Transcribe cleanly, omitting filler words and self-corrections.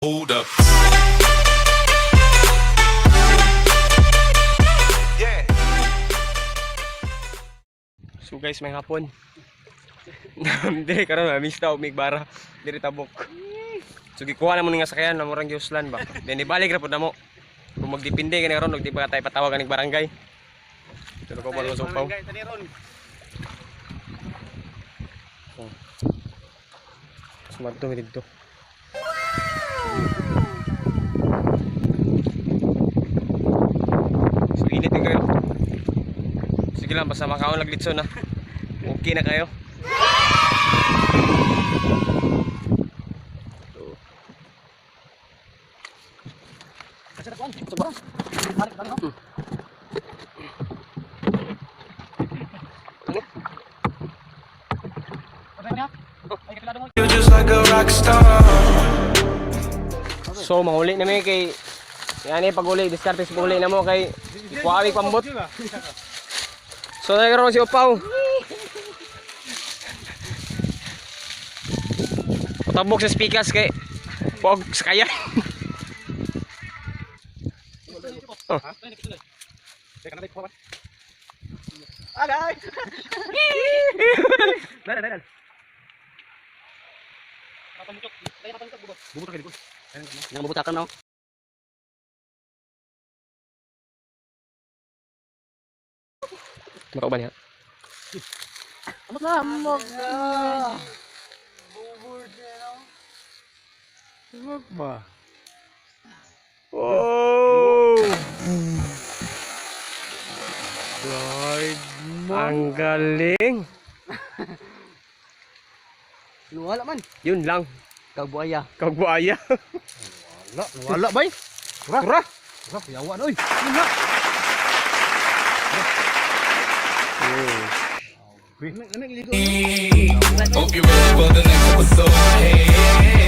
Hold up. Yeah. So guys, may hapon. Dire karon na miss daw mig bara dire tabok. So gikuha na mo nga sakyan na murang giuslan ba. Then ibalik ra pud namo. Kung magdepende kani karon, di pa tayo patawag kaning barangay. Pero ko ba upaw. Barangay tani ron. Sumadto mi didto. So init din kayo. Sige lang, basta makaon laglitso na. Okay na kayo. You're just like a rock star. So mahuli na mi kay yani paguli diskarte sa paguli na mo kay kuawi pambot. So nagkaroon si Upaw. Patabok sa speakers kay pog sa kaya. Oh. Agay. Dala. Papamutok. Dai papamutok bubot. Bubot kay bubot. Nang bubutakan no. Makauban niya. Amot na, amot na. Bubot na. Amot ba? Oh! Guard Ang galing. Wala man. Yun lang. Kagbuaya. Kagbuaya. Wala bay. Surah. Surah yawa oy. Yun na. Hope you're ready for the next episode. Hey.